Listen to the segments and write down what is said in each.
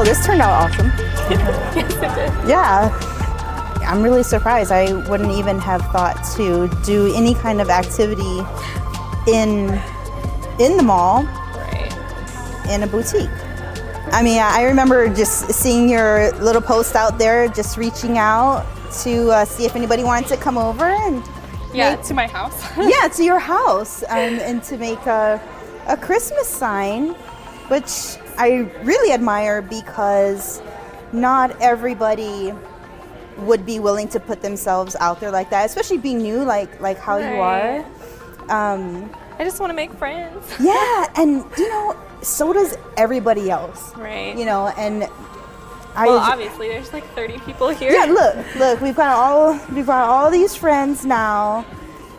this turned out awesome. Yes, it did. Yeah. I'm really surprised. I wouldn't even have thought to do any kind of activity in the mall, Right. in a boutique. I mean, I remember just seeing your little post out there, just reaching out to see if anybody wanted to come over and To my house. to your house and to make a Christmas sign, which I really admire because not everybody would be willing to put themselves out there like that, especially being new, like how you are. I just want to make friends. Yeah, and so does everybody else. Right. And Obviously there's like 30 people here. Yeah, look, we've got all these friends now,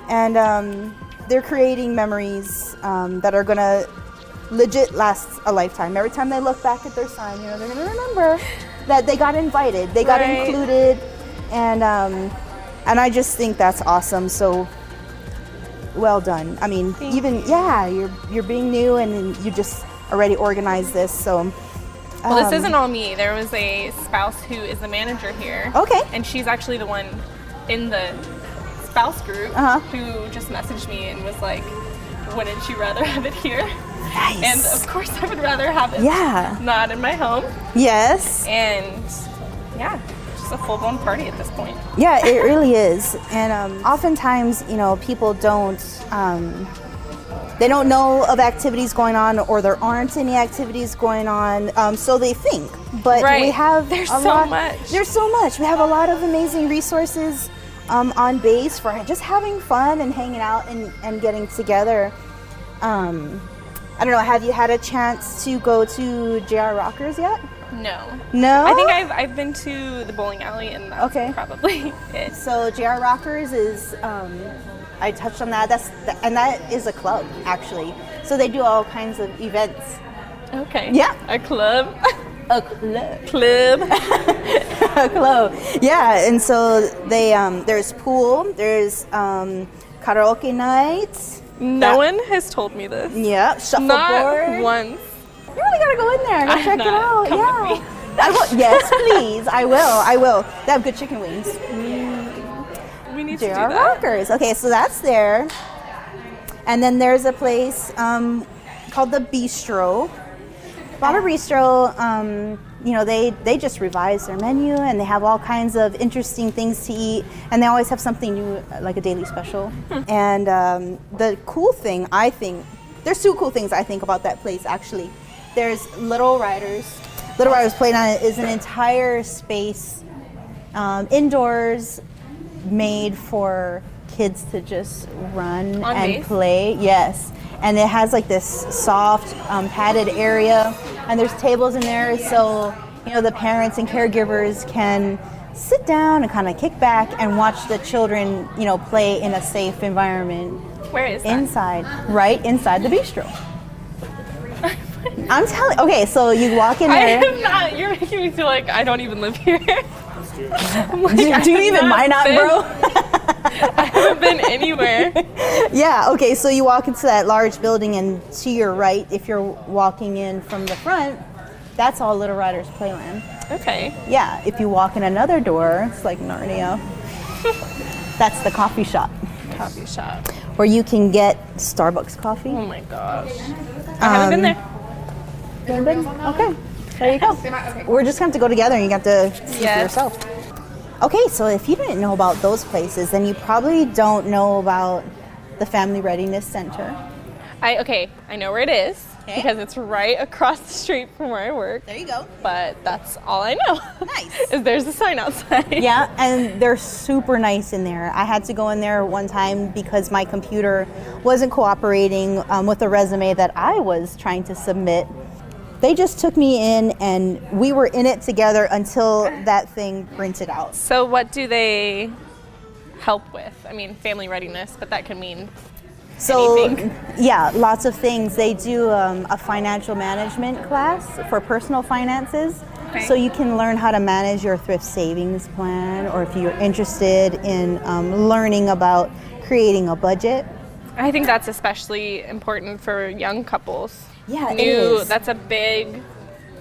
and they're creating memories that are gonna legit last a lifetime. Every time they look back at their sign, they're gonna remember that they got invited, they got included, and I just think that's awesome. So well done. I mean, you're being new and you just already organized this. So. Well, this isn't all me. There was a spouse who is the manager here. Okay. And she's actually the one in the spouse group who just messaged me and was like, wouldn't you rather have it here? Nice. And of course I would rather have it not in my home. Yes. And just a full-blown party at this point. Yeah, it really is. And oftentimes, people don't they don't know of activities going on, or there aren't any activities going on, so they think. But we have There's so much. There's so much. We have a lot of amazing resources on base for just having fun and hanging out and getting together. I don't know, have you had a chance to go to JR Rockers yet? No. I think I've been to the bowling alley, and that's probably it. So JR Rockers is, I touched on that. That is a club, actually. So they do all kinds of events. Okay. Yeah. A club. A club. Club. A club. Yeah, and so they there's pool, there's karaoke nights. No one has told me this. Yeah, shuffleboard. Not once. You really gotta go in there and check it out. Come with me. I will. Yes, please. I will. They have good chicken wings. We need to do JR that. Rockers. Okay, so that's there. And then there's a place called the Bistro. Baba Bistro, they just revised their menu, and they have all kinds of interesting things to eat, and they always have something new, like a daily special. And the cool thing, I think, there's two cool things I think about that place, actually. There's Little Riders. Little Riders Playland is an entire space indoors, made for kids to just run On and base? play. Yes. And it has like this soft padded area, and there's tables in there, so the parents and caregivers can sit down and kind of kick back and watch the children play in a safe environment. Where is that? Right inside the bistro. I'm telling. Okay, so you walk in there. I am not. You're making me feel like I don't even live here. Do you even mind out, bro? I haven't been anywhere. Yeah, okay, so you walk into that large building, and to your right, if you're walking in from the front, that's all Little Riders Playland. Okay. Yeah, if you walk in another door, it's like Narnia. That's the coffee shop. Coffee shop. Where you can get Starbucks coffee. Oh my gosh. I haven't been there. You haven't been? Okay, there you go. We're just going to have to go together, and you got to see for yourself. Okay, so if you didn't know about those places, then you probably don't know about the Family Readiness Center. I know where it is because it's right across the street from where I work. There you go. But that's all I know. Nice. Is there's a sign outside. Yeah, and they're super nice in there. I had to go in there one time because my computer wasn't cooperating with the resume that I was trying to submit. They just took me in, and we were in it together until that thing printed out. So what do they help with? I mean, family readiness, but that could mean anything. Yeah, lots of things. They do a financial management class for personal finances. Okay. So you can learn how to manage your thrift savings plan, or if you're interested in learning about creating a budget. I think that's especially important for young couples. Yeah, it is. That's a big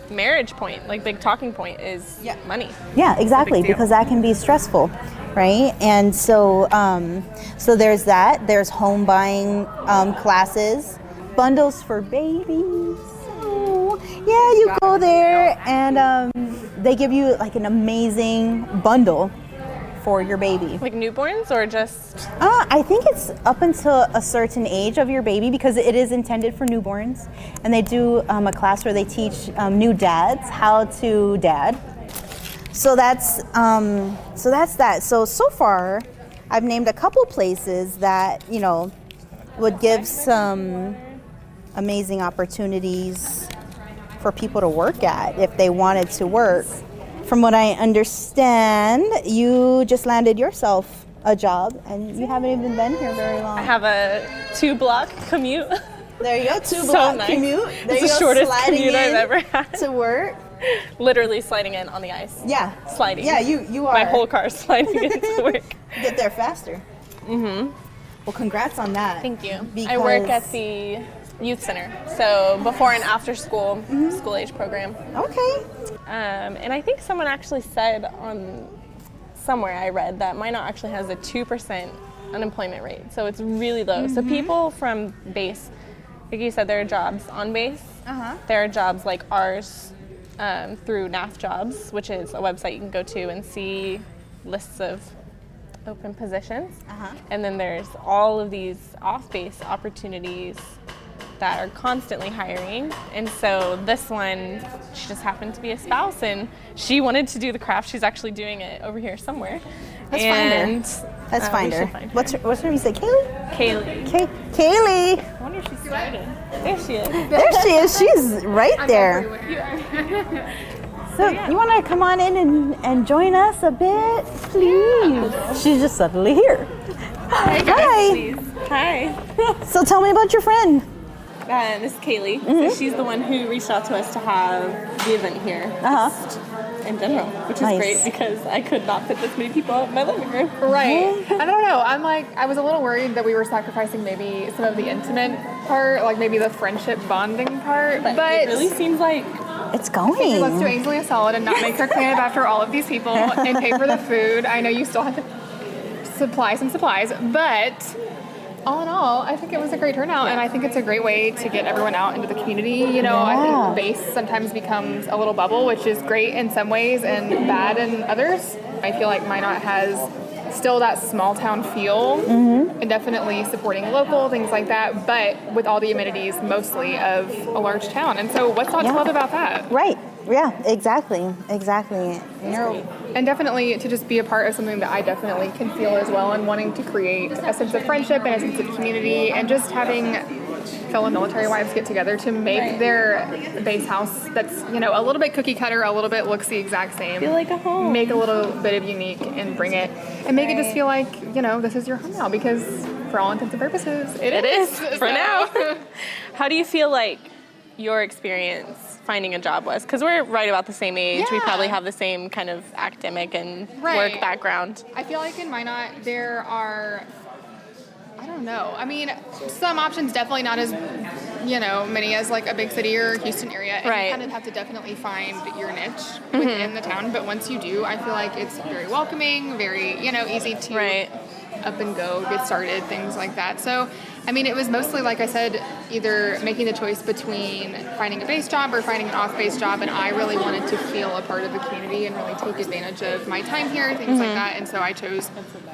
marriage point, like big talking point is money. Yeah, exactly, because that can be stressful, right? And so so there's that. There's home buying classes, bundles for babies. Oh, yeah, you go there and they give you like an amazing bundle for your baby. Like newborns or just? I think it's up until a certain age of your baby because it is intended for newborns. And they do a class where they teach new dads how to dad. So that's that. So far, I've named a couple places that, you know, would give some amazing opportunities for people to work at if they wanted to work. From what I understand, you just landed yourself a job and you haven't even been here very long. I have a 2-block commute. There you go, 2-block commute. There it's the shortest commute I've ever had. To work. Literally sliding in on the ice. Yeah. Sliding. Yeah, you are. My whole car sliding into work. Get there faster. Mm-hmm. Well, congrats on that. Thank you. I work at the youth center, so before and after school, school age program. Okay. And I think someone actually said on somewhere I read that Minot actually has a 2% unemployment rate, so it's really low. So people from base, like you said, there are jobs on base. There are jobs like ours through NAF Jobs, which is a website you can go to and see lists of open positions. And then there's all of these off-base opportunities that are constantly hiring. And so this one, she just happened to be a spouse and she wanted to do the craft. She's actually doing it over here somewhere. Let's find her. Let's find her. What's her name? You say Kaylee? Kaylee. Kaylee. I wonder if she started. There she is. There she is. She's right there. So you want to come on in and join us a bit, please? She's just suddenly here. Hey guys. Hi. So tell me about your friend. This is Kaylee. So she's the one who reached out to us to have the event here. Just in general, which is great because I could not fit this many people out in my living room. Right. I don't know. I was a little worried that we were sacrificing maybe some of the intimate part, like maybe the friendship bonding part. But it really seems like it's going. Let's do Ainsley a solid and not make her clean up after all of these people and pay for the food. I know you still have to supply some supplies, but all in all, I think it was a great turnout, and I think it's a great way to get everyone out into the community. You know, I think base sometimes becomes a little bubble, which is great in some ways and bad in others. I feel like Minot has still that small town feel and definitely supporting local, things like that, but with all the amenities mostly of a large town. And so what's not to love about that? Right. Yeah, exactly. And definitely to just be a part of something that I definitely can feel as well, and wanting to create a sense of friendship and a sense of community, and just having fellow military wives get together to make their base house that's, you know, a little bit cookie cutter, a little bit looks the exact same. Feel like a home. Make a little bit of unique and bring it, and make it just feel like, you know, this is your home now, because for all intents and purposes, it is for now. How do you feel like your experience finding a job was? Because we're right about the same age. We probably have the same kind of academic and work background. I feel like in Minot there are, I don't know, I mean, some options, definitely not as, you know, many as like a big city or Houston area. And you kind of have to definitely find your niche within the town. But once you do, I feel like it's very welcoming, very, you know, easy to up and go, get started, things like that. So, I mean, it was mostly, like I said, either making the choice between finding a base job or finding an off-base job, and I really wanted to feel a part of the community and really take advantage of my time here, things like that, and so I chose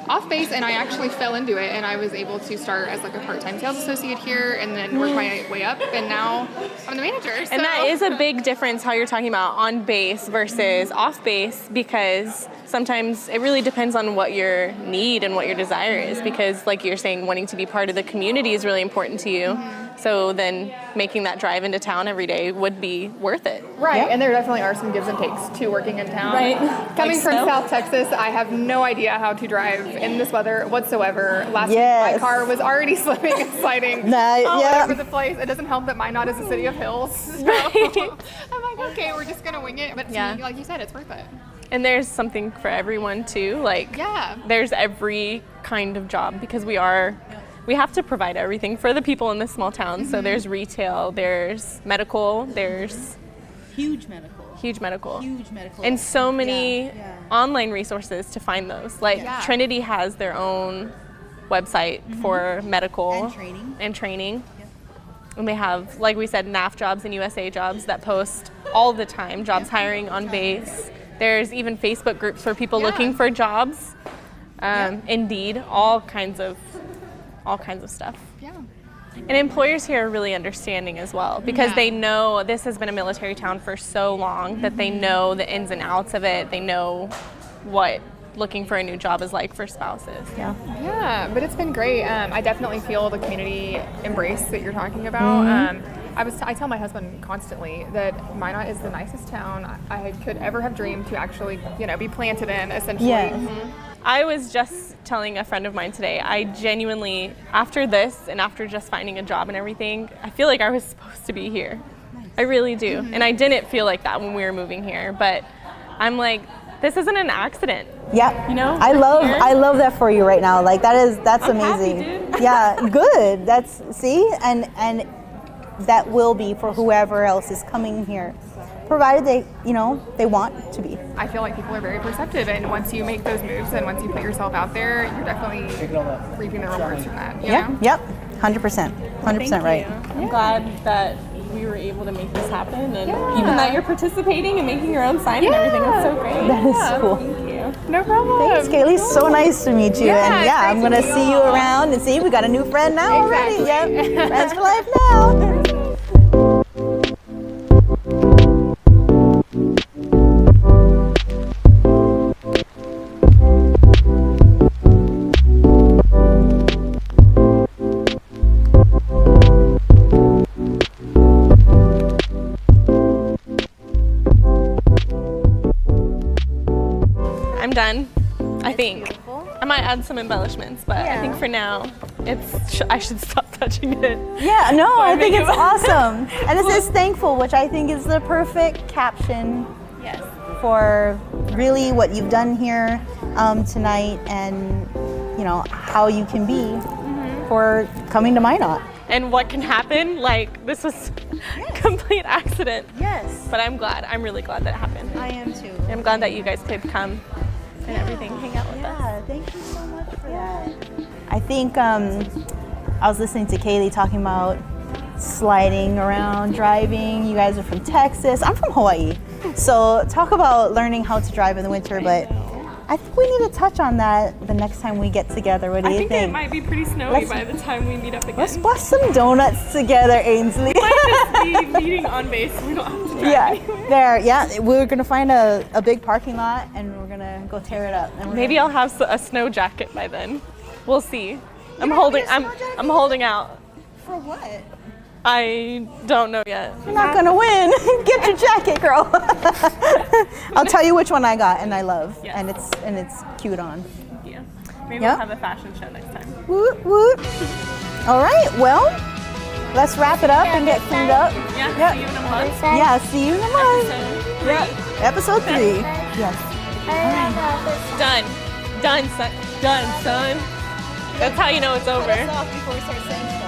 off-base, and I actually fell into it, and I was able to start as like a part-time sales associate here, and then work my way up, and now I'm the manager. So. And that is a big difference how you're talking about on base versus off base, because sometimes it really depends on what your need and what your desire is, because like you're saying, wanting to be part of the community is really important to you. So then making that drive into town every day would be worth it. Right, and there definitely are some gives and takes to working in town. Right. Coming from South Texas, I have no idea how to drive in this weather whatsoever. Last week, my car was already slipping and sliding all over the place. It doesn't help that Minot is a city of hills. So I'm like, okay, we're just going to wing it. But to me, like you said, it's worth it. And there's something for everyone too. Like, there's every kind of job, because we have to provide everything for the people in this small town. So there's retail, there's medical, there's Huge medical. Huge medical. Huge medical. And so many online resources to find those. Like Trinity has their own website for medical and training. Yep. And they have, like we said, NAF jobs and USA jobs that post all the time, jobs hiring on base. There's even Facebook groups for people looking for jobs. Indeed, all kinds of stuff. Yeah. And employers here are really understanding as well, because they know this has been a military town for so long that they know the ins and outs of it. They know what looking for a new job is like for spouses. Yeah, but it's been great. I definitely feel the community embrace that you're talking about. I tell my husband constantly that Minot is the nicest town I could ever have dreamed to actually, be planted in, essentially. I was just telling a friend of mine today, I genuinely, after this and after just finding a job and everything, I feel like I was supposed to be here. I really do. And I didn't feel like that when we were moving here, but I'm like, this isn't an accident. Yeah. I love that for you right now. Like that's amazing. Happy, dude. Yeah, good. And that will be for whoever else is coming here, provided they want to be. I feel like people are very perceptive, and once you make those moves and once you put yourself out there, you're definitely reaping the rewards from that. Yep, 100%, 100% right. I'm glad that we were able to make this happen, and even that you're participating and making your own sign and everything. That's so great. That is cool. Thank you. No problem. Thanks, Kaylee. So nice to meet you. And I'm gonna see you around and see we got a new friend now already. Yep, friends for life now. I'm done. I think. Beautiful. I might add some embellishments, but I think for now, I should stop touching it. Yeah, no, I think it's awesome. And it says thankful, which I think is the perfect caption for really what you've done here tonight, and how you can be for coming to Minot. And what can happen, like this was complete accident. Yes. But I'm glad, I'm really glad that it happened. I am too. I'm glad that you guys could come and everything, hang out with us. Yeah, thank you so much for that. I think I was listening to Kaylee talking about sliding around, driving. You guys are from Texas. I'm from Hawaii. So talk about learning how to drive in the winter, but I think we need to touch on that the next time we get together. What do you think? I think it might be pretty snowy by the time we meet up again. Let's bust some donuts together, Ainsley. We might just be meeting on base. We don't have to drive anywhere. We're going to find a big parking lot and we're going to go tear it up. And maybe I'll have a snow jacket by then. We'll see. I'm holding out. For what? I don't know yet. You're not gonna win. Get your jacket, girl. I'll tell you which one I got and I love, and it's cute on. Yeah. Maybe we'll have a fashion show next time. Woot woot. All right. Well, let's wrap it up and get cleaned up. Yeah. See you in a month. Yeah. See you in a month. Episode 3. Yes. Done, son. Done, son. That's how you know it's over. Before we start saying